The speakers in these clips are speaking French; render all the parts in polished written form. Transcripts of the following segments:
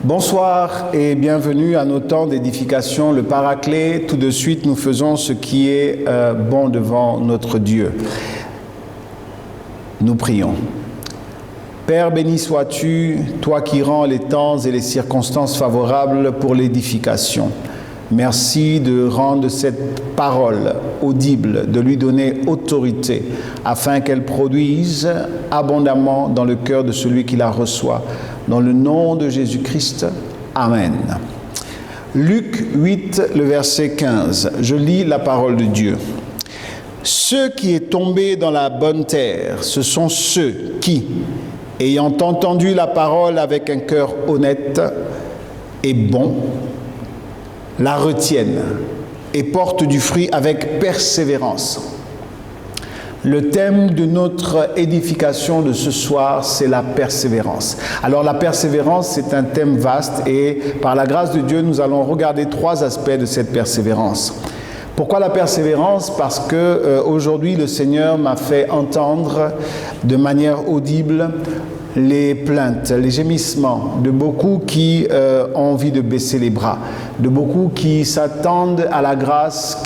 Bonsoir et bienvenue à nos temps d'édification, le Paraclet. Tout de suite, nous faisons ce qui est bon devant notre Dieu. Nous prions. Père, béni sois-tu, toi qui rends les temps et les circonstances favorables pour l'édification. Merci de rendre cette parole audible, de lui donner autorité, afin qu'elle produise abondamment dans le cœur de celui qui la reçoit. Dans le nom de Jésus-Christ, Amen. Luc 8, le verset 15. Je lis la parole de Dieu. Ceux qui est tombé dans la bonne terre, ce sont ceux qui, ayant entendu la parole avec un cœur honnête et bon, la retiennent et portent du fruit avec persévérance. Le thème de notre édification de ce soir, c'est la persévérance. Alors la persévérance, c'est un thème vaste et par la grâce de Dieu, nous allons regarder 3 aspects de cette persévérance. Pourquoi la persévérance? Parce que aujourd'hui, le Seigneur m'a fait entendre de manière audible les plaintes, les gémissements de beaucoup qui ont envie de baisser les bras, de beaucoup qui s'attendent à la grâce,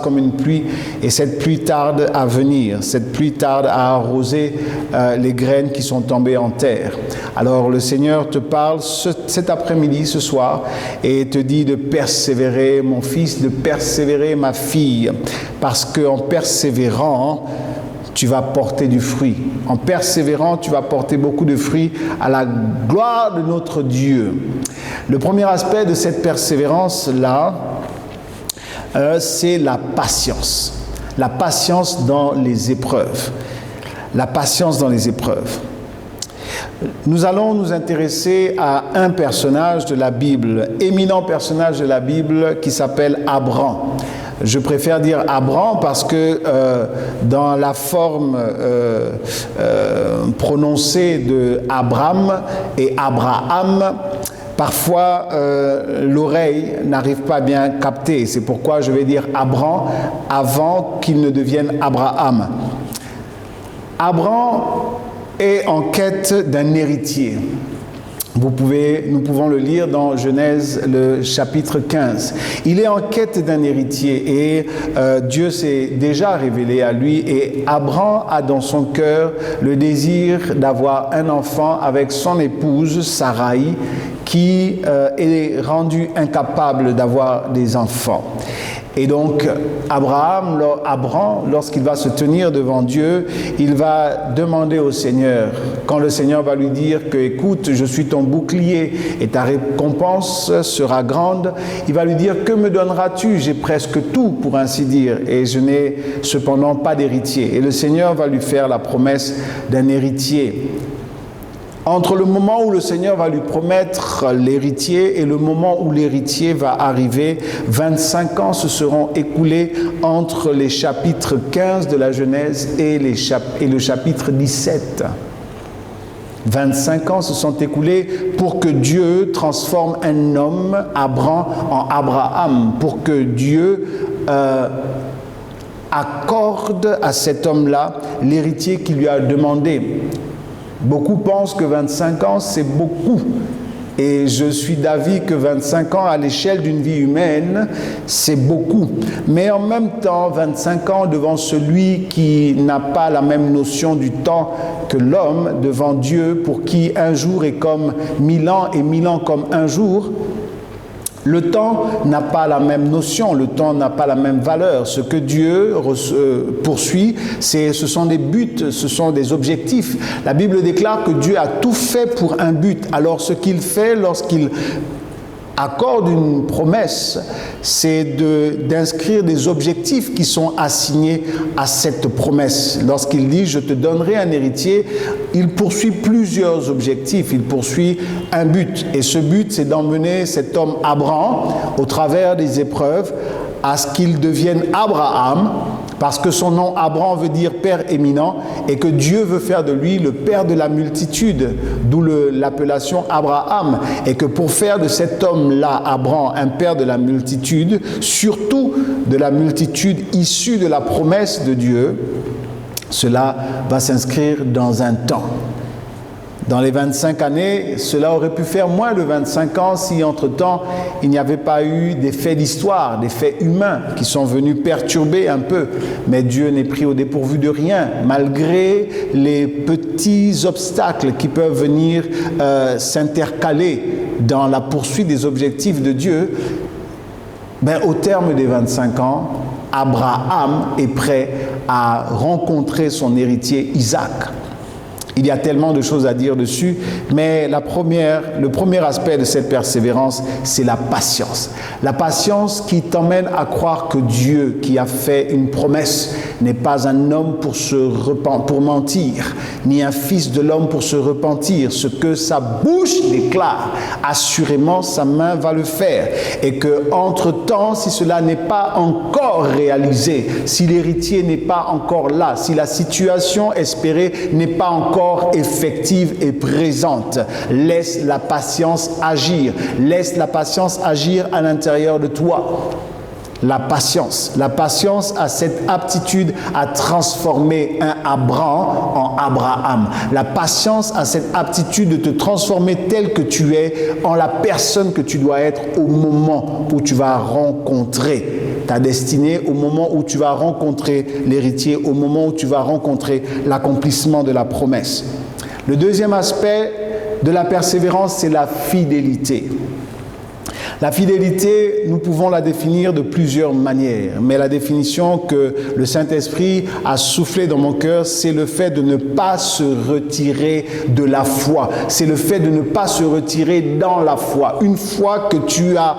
comme une pluie, et cette pluie tarde à venir, cette pluie tarde à arroser les graines qui sont tombées en terre. Alors le Seigneur te parle cet après-midi, ce soir, et te dit de persévérer, mon fils, de persévérer, ma fille, parce qu'en persévérant, tu vas porter du fruit. En persévérant, tu vas porter beaucoup de fruits à la gloire de notre Dieu. Le premier aspect de cette persévérance-là, c'est la patience. La patience dans les épreuves. La patience dans les épreuves. Nous allons nous intéresser à un personnage de la Bible, éminent personnage de la Bible qui s'appelle Abraham. Je préfère dire Abraham parce que dans la forme prononcée de Abraham et Abraham, parfois l'oreille n'arrive pas à bien capter. C'est pourquoi je vais dire Abraham avant qu'il ne devienne Abraham. Abraham est en quête d'un héritier. Nous pouvons le lire dans Genèse, le chapitre 15. Il est en quête d'un héritier et Dieu s'est déjà révélé à lui et Abraham a dans son cœur le désir d'avoir un enfant avec son épouse Sarai qui est rendue incapable d'avoir des enfants. Et donc, Abraham, lorsqu'il va se tenir devant Dieu, il va demander au Seigneur, quand le Seigneur va lui dire que, écoute, je suis ton bouclier et ta récompense sera grande, il va lui dire, que me donneras-tu? J'ai presque tout, pour ainsi dire, et je n'ai cependant pas d'héritier. Et le Seigneur va lui faire la promesse d'un héritier. Entre le moment où le Seigneur va lui promettre l'héritier et le moment où l'héritier va arriver, 25 ans se seront écoulés entre les chapitres 15 de la Genèse et le chapitre 17. 25 ans se sont écoulés pour que Dieu transforme un homme, Abraham, en Abraham, pour que Dieu accorde à cet homme-là l'héritier qu'il lui a demandé. Beaucoup pensent que 25 ans, c'est beaucoup. Et je suis d'avis que 25 ans, à l'échelle d'une vie humaine, c'est beaucoup. Mais en même temps, 25 ans devant celui qui n'a pas la même notion du temps que l'homme, devant Dieu, pour qui un jour est comme 1000 ans et 1000 ans comme un jour, le temps n'a pas la même notion, le temps n'a pas la même valeur. Ce que Dieu poursuit, ce sont des buts, ce sont des objectifs. La Bible déclare que Dieu a tout fait pour un but. Alors ce qu'il fait lorsqu'il accorde une promesse, c'est d'inscrire des objectifs qui sont assignés à cette promesse. Lorsqu'il dit « je te donnerai un héritier », il poursuit plusieurs objectifs, il poursuit un but. Et ce but, c'est d'emmener cet homme Abraham, au travers des épreuves, à ce qu'il devienne Abraham, parce que son nom Abraham veut dire Père éminent, et que Dieu veut faire de lui le Père de la multitude, d'où l'appellation Abraham, et que pour faire de cet homme-là, Abraham, un Père de la multitude, surtout de la multitude issue de la promesse de Dieu, cela va s'inscrire dans un temps. Dans les 25 années, cela aurait pu faire moins de 25 ans si, entre-temps, il n'y avait pas eu des faits d'histoire, des faits humains qui sont venus perturber un peu. Mais Dieu n'est pris au dépourvu de rien, malgré les petits obstacles qui peuvent venir s'intercaler dans la poursuite des objectifs de Dieu. Au terme des 25 ans, Abraham est prêt à rencontrer son héritier Isaac. Il y a tellement de choses à dire dessus, mais le premier aspect de cette persévérance, c'est la patience. La patience qui t'emmène à croire que Dieu, qui a fait une promesse, n'est pas un homme pour mentir, ni un fils de l'homme pour se repentir. Ce que sa bouche déclare, assurément sa main va le faire. Et que, entre-temps, si cela n'est pas encore réalisé, si l'héritier n'est pas encore là, si la situation espérée n'est pas encore effective et présente, laisse la patience agir. Laisse la patience agir à l'intérieur de toi. La patience a cette aptitude à transformer un Abraham en Abraham. La patience a cette aptitude de te transformer tel que tu es en la personne que tu dois être au moment où tu vas rencontrer ta destinée, au moment où tu vas rencontrer l'héritier, au moment où tu vas rencontrer l'accomplissement de la promesse. Le deuxième aspect de la persévérance, c'est la fidélité. La fidélité, nous pouvons la définir de plusieurs manières, mais la définition que le Saint-Esprit a soufflé dans mon cœur, c'est le fait de ne pas se retirer de la foi. C'est le fait de ne pas se retirer dans la foi. Une fois que tu as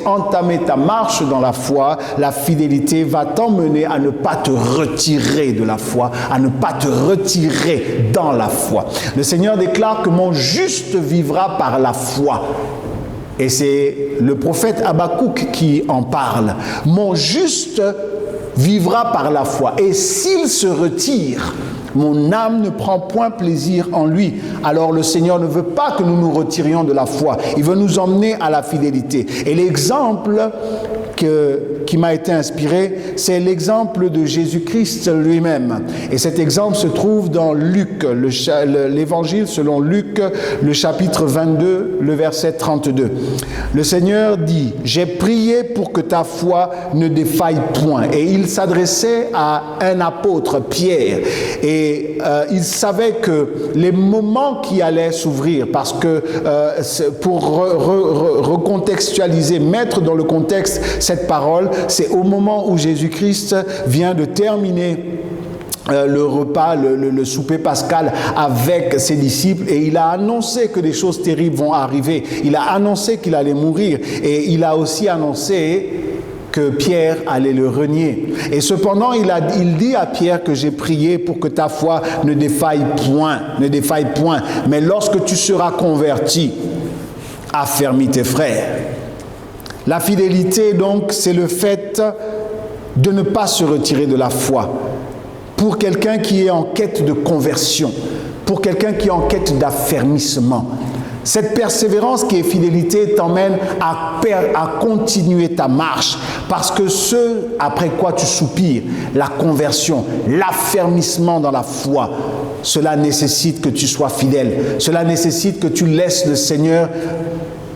entamé ta marche dans la foi, la fidélité va t'emmener à ne pas te retirer de la foi, à ne pas te retirer dans la foi. Le Seigneur déclare que mon juste vivra par la foi. Et c'est le prophète Habakkuk qui en parle. Mon juste vivra par la foi. Et s'il se retire, mon âme ne prend point plaisir en lui. Alors le Seigneur ne veut pas que nous nous retirions de la foi. Il veut nous emmener à la fidélité. Et l'exemple qui m'a été inspiré, c'est l'exemple de Jésus-Christ lui-même. Et cet exemple se trouve dans Luc, l'évangile selon Luc, le chapitre 22, le verset 32. Le Seigneur dit, « J'ai prié pour que ta foi ne défaille point. » Et il s'adressait à un apôtre, Pierre. Et il savait que les moments qui allaient s'ouvrir, parce que pour recontextualiser, mettre dans le contexte cette parole, c'est au moment où Jésus-Christ vient de terminer le repas, le souper pascal avec ses disciples, et il a annoncé que des choses terribles vont arriver. Il a annoncé qu'il allait mourir, et il a aussi annoncé que Pierre allait le renier. Et cependant, il dit à Pierre que j'ai prié pour que ta foi ne défaille point. Mais lorsque tu seras converti, affermis tes frères. La fidélité, donc, c'est le fait de ne pas se retirer de la foi. Pour quelqu'un qui est en quête de conversion, pour quelqu'un qui est en quête d'affermissement. Cette persévérance qui est fidélité t'emmène à continuer ta marche, parce que ce après quoi tu soupires, la conversion, l'affermissement dans la foi, cela nécessite que tu sois fidèle, cela nécessite que tu laisses le Seigneur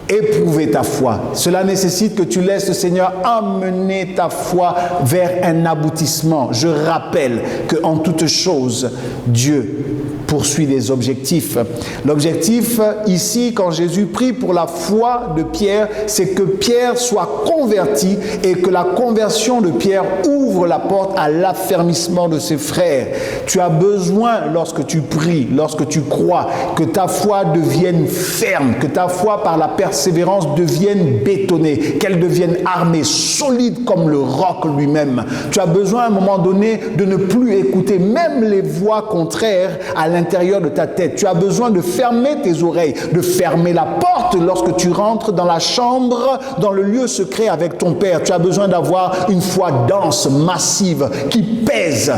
éprouver ta foi. Cela nécessite que tu laisses le Seigneur amener ta foi vers un aboutissement. Je rappelle qu'en toute chose, Dieu poursuit des objectifs. L'objectif ici, quand Jésus prie pour la foi de Pierre, c'est que Pierre soit converti et que la conversion de Pierre ouvre la porte à l'affermissement de ses frères. Tu as besoin, lorsque tu pries, lorsque tu crois, que ta foi devienne ferme, que ta foi par la persévérance devienne bétonnée, qu'elle devienne armée, solide comme le roc lui-même. Tu as besoin à un moment donné de ne plus écouter même les voix contraires à l'intérieur de ta tête. Tu as besoin de fermer tes oreilles, de fermer la porte lorsque tu rentres dans la chambre, dans le lieu secret avec ton Père. Tu as besoin d'avoir une foi dense, massive, qui pèse.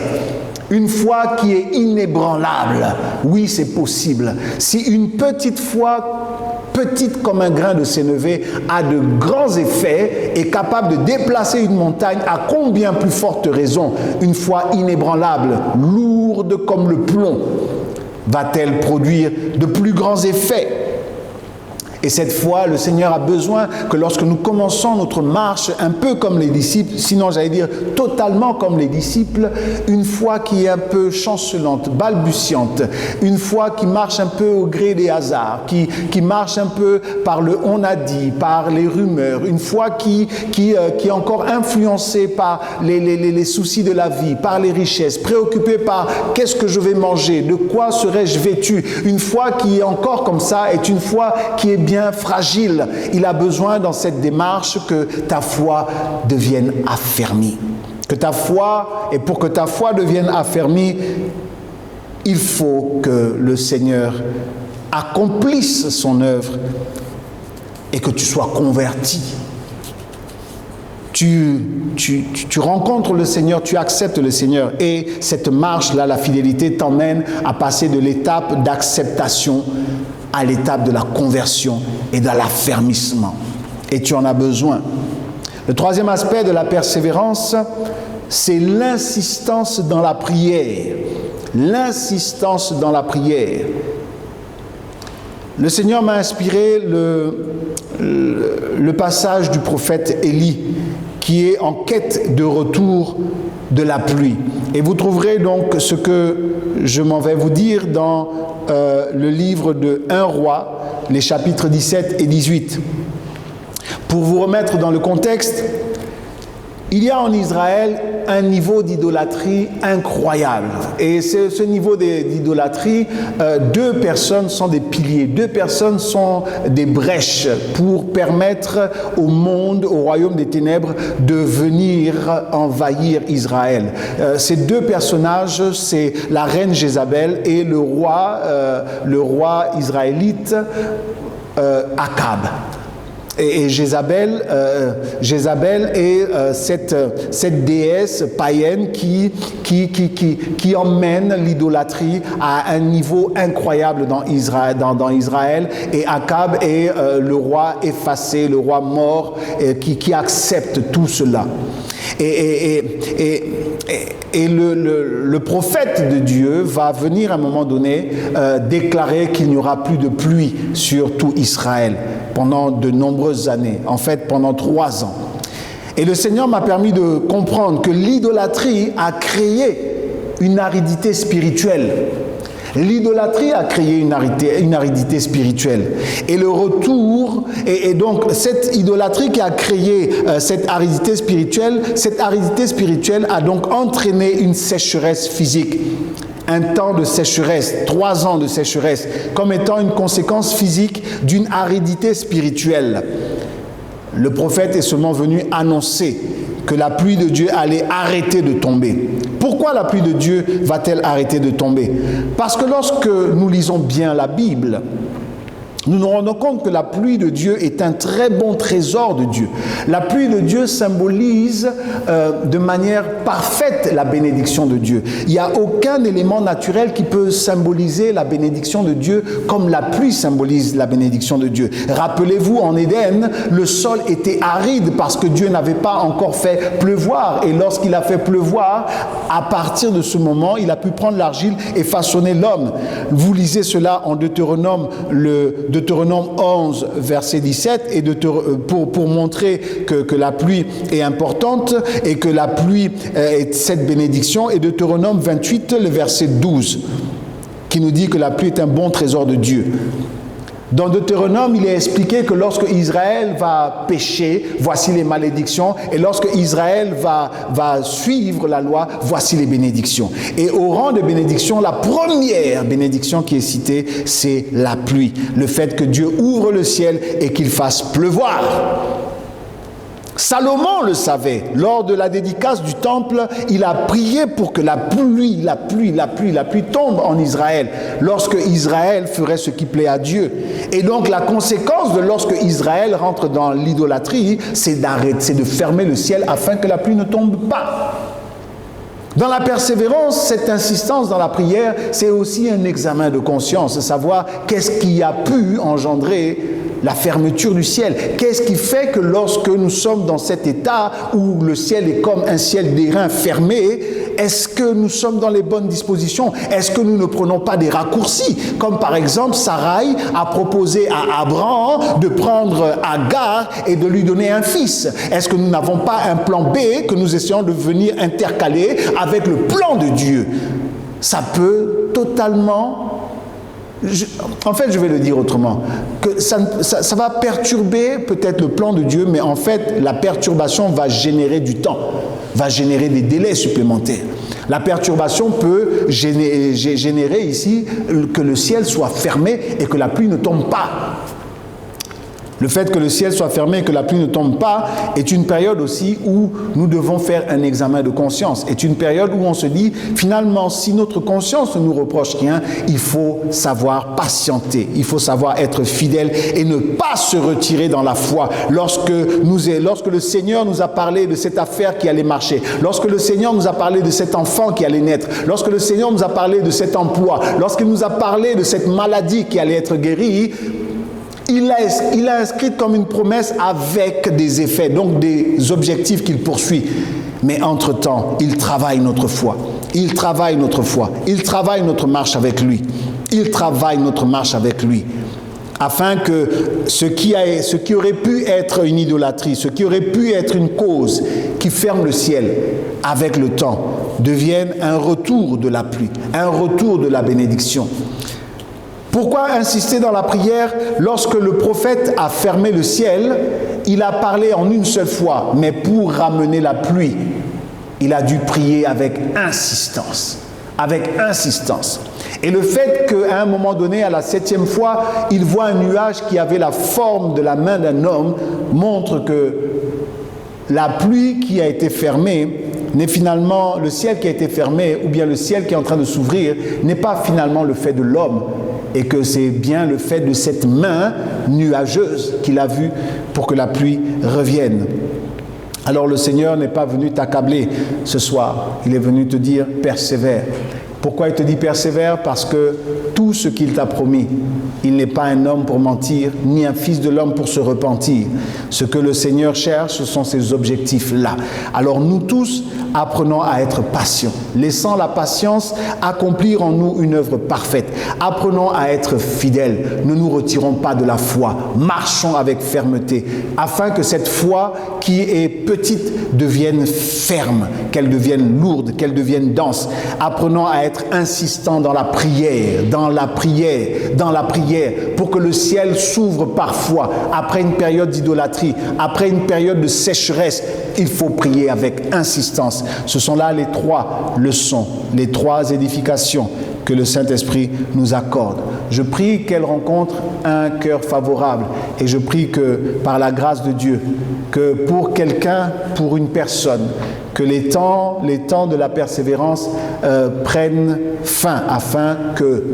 Une foi qui est inébranlable. Oui, c'est possible. Si une petite foi, petite comme un grain de sénévé, a de grands effets, est capable de déplacer une montagne, à combien plus forte raison une foi inébranlable, lourde comme le plomb, va-t-elle produire de plus grands effets? Et cette fois, le Seigneur a besoin que lorsque nous commençons notre marche, un peu comme les disciples, sinon j'allais dire totalement comme les disciples, une foi qui est un peu chancelante, balbutiante, une foi qui marche un peu au gré des hasards, qui marche un peu par le on a dit, par les rumeurs, une foi qui est encore influencée par les soucis de la vie, par les richesses, préoccupée par qu'est-ce que je vais manger, de quoi serais-je vêtu. Une foi qui est encore comme ça est une foi qui est bien fragile. Il a besoin dans cette démarche que ta foi devienne affermie. Que ta foi, et pour que ta foi devienne affermie, il faut que le Seigneur accomplisse son œuvre et que tu sois converti. Tu rencontres le Seigneur, tu acceptes le Seigneur et cette marche-là, la fidélité t'emmène à passer de l'étape d'acceptation à l'étape de la conversion et de l'affermissement. Et tu en as besoin. Le troisième aspect de la persévérance, c'est l'insistance dans la prière. L'insistance dans la prière. Le Seigneur m'a inspiré le passage du prophète Élie, qui est en quête de retour de la pluie. Et vous trouverez donc ce que je m'en vais vous dire dans le livre de 1 Roi, les chapitres 17 et 18. Pour vous remettre dans le contexte, il y a en Israël un niveau d'idolâtrie incroyable. Et ce niveau d'idolâtrie, deux personnes sont des piliers, deux personnes sont des brèches pour permettre au monde, au royaume des ténèbres, de venir envahir Israël. Ces deux personnages, c'est la reine Jézabel et le roi israélite Akab. Et Jézabel est cette déesse païenne qui emmène l'idolâtrie à un niveau incroyable dans Israël. Et Akab est le roi effacé, le roi mort, qui accepte tout cela. Et le prophète de Dieu va venir à un moment donné déclarer qu'il n'y aura plus de pluie sur tout Israël pendant de nombreuses années, en fait pendant 3 ans. Et le Seigneur m'a permis de comprendre que l'idolâtrie a créé une aridité spirituelle. L'idolâtrie a créé une aridité spirituelle. Et le retour, et donc cette idolâtrie qui a créé cette aridité spirituelle a donc entraîné une sécheresse physique. Un temps de sécheresse, 3 ans de sécheresse, comme étant une conséquence physique d'une aridité spirituelle. Le prophète est seulement venu annoncer que la pluie de Dieu allait arrêter de tomber. Pourquoi la pluie de Dieu va-t-elle arrêter de tomber? Parce que lorsque nous lisons bien la Bible, nous nous rendons compte que la pluie de Dieu est un très bon trésor de Dieu. La pluie de Dieu symbolise de manière parfaite la bénédiction de Dieu. Il n'y a aucun élément naturel qui peut symboliser la bénédiction de Dieu comme la pluie symbolise la bénédiction de Dieu. Rappelez-vous, en Éden, le sol était aride parce que Dieu n'avait pas encore fait pleuvoir. Et lorsqu'il a fait pleuvoir, à partir de ce moment, il a pu prendre l'argile et façonner l'homme. Vous lisez cela en Deutéronome 11, verset 17, et pour montrer que la pluie est importante et que la pluie est cette bénédiction, et Deutéronome 28, le verset 12, qui nous dit que la pluie est un bon trésor de Dieu. Dans Deutéronome, il est expliqué que lorsque Israël va pécher, voici les malédictions, et lorsque Israël va suivre la loi, voici les bénédictions. Et au rang de bénédiction, la première bénédiction qui est citée, c'est la pluie. Le fait que Dieu ouvre le ciel et qu'il fasse pleuvoir. Salomon le savait. Lors de la dédicace du temple, il a prié pour que la pluie tombe en Israël, lorsque Israël ferait ce qui plaît à Dieu. Et donc la conséquence de lorsque Israël rentre dans l'idolâtrie, c'est de fermer le ciel afin que la pluie ne tombe pas. Dans la persévérance, cette insistance dans la prière, c'est aussi un examen de conscience, de savoir qu'est-ce qui a pu engendrer la fermeture du ciel. Qu'est-ce qui fait que lorsque nous sommes dans cet état où le ciel est comme un ciel d'airain fermé, est-ce que nous sommes dans les bonnes dispositions? Est-ce que nous ne prenons pas des raccourcis? Comme par exemple, Sarai a proposé à Abraham de prendre Agar et de lui donner un fils. Est-ce que nous n'avons pas un plan B que nous essayons de venir intercaler avec le plan de Dieu? Ça peut totalement... En fait, je vais le dire autrement, que ça va perturber peut-être le plan de Dieu, mais en fait, la perturbation va générer du temps, va générer des délais supplémentaires. La perturbation peut générer ici que le ciel soit fermé et que la pluie ne tombe pas. Le fait que le ciel soit fermé et que la pluie ne tombe pas est une période aussi où nous devons faire un examen de conscience. Est une période où on se dit, finalement, si notre conscience ne nous reproche rien, il faut savoir patienter, il faut savoir être fidèle et ne pas se retirer dans la foi. Lorsque le Seigneur nous a parlé de cette affaire qui allait marcher, lorsque le Seigneur nous a parlé de cet enfant qui allait naître, lorsque le Seigneur nous a parlé de cet emploi, lorsqu'il nous a parlé de cette maladie qui allait être guérie, il a inscrit comme une promesse avec des effets, donc des objectifs qu'il poursuit. Mais entre-temps, il travaille notre foi. Il travaille notre foi. Il travaille notre marche avec lui. Il travaille notre marche avec lui. Afin que ce qui aurait pu être une idolâtrie, ce qui aurait pu être une cause qui ferme le ciel avec le temps, devienne un retour de la pluie, un retour de la bénédiction. Pourquoi insister dans la prière? Lorsque le prophète a fermé le ciel, il a parlé en une seule fois, mais pour ramener la pluie, il a dû prier avec insistance. Avec insistance. Et le fait qu'à un moment donné, à la 7e fois, il voit un nuage qui avait la forme de la main d'un homme, montre que la pluie qui a été fermée n'est finalement, le ciel qui a été fermé, ou bien le ciel qui est en train de s'ouvrir, n'est pas finalement le fait de l'homme, et que c'est bien le fait de cette main nuageuse qu'il a vue pour que la pluie revienne. Alors le Seigneur n'est pas venu t'accabler ce soir, il est venu te dire persévère. Pourquoi il te dit persévère? Parce que tout ce qu'il t'a promis, il n'est pas un homme pour mentir, ni un fils de l'homme pour se repentir. Ce que le Seigneur cherche, ce sont ces objectifs-là. Alors nous tous, apprenons à être patients, laissant la patience accomplir en nous une œuvre parfaite. Apprenons à être fidèles, ne nous retirons pas de la foi, marchons avec fermeté, afin que cette foi qui est petite devienne ferme, qu'elle devienne lourde, qu'elle devienne dense. Apprenons à être insistants dans la prière, pour que le ciel s'ouvre parfois. Après une période d'idolâtrie, après une période de sécheresse, il faut prier avec insistance. Ce sont là les 3 leçons, les 3 édifications que le Saint-Esprit nous accorde. Je prie qu'elle rencontre un cœur favorable et je prie que par la grâce de Dieu, que pour quelqu'un, pour une personne, que les temps de la persévérance prennent fin afin que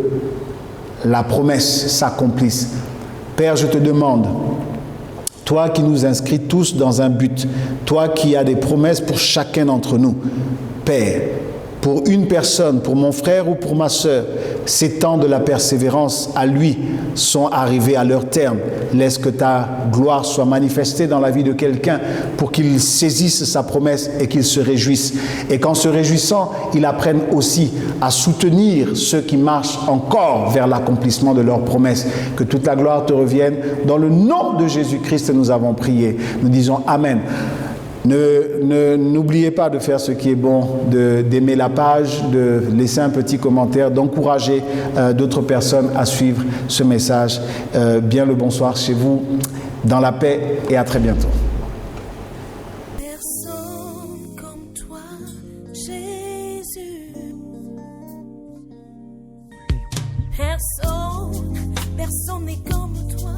la promesse s'accomplisse. Père, je te demande, toi qui nous inscris tous dans un but, toi qui as des promesses pour chacun d'entre nous, Père, pour une personne, pour mon frère ou pour ma sœur, ces temps de la persévérance à lui sont arrivés à leur terme. Laisse que ta gloire soit manifestée dans la vie de quelqu'un pour qu'il saisisse sa promesse et qu'il se réjouisse. Et qu'en se réjouissant, il apprenne aussi à soutenir ceux qui marchent encore vers l'accomplissement de leurs promesses. Que toute la gloire te revienne. Dans le nom de Jésus-Christ, nous avons prié. Nous disons Amen. N'oubliez pas de faire ce qui est bon, d'aimer la page, de laisser un petit commentaire, d'encourager d'autres personnes à suivre ce message. Bien le bonsoir chez vous, dans la paix et à très bientôt. Personne comme toi, Jésus. Personne n'est comme toi.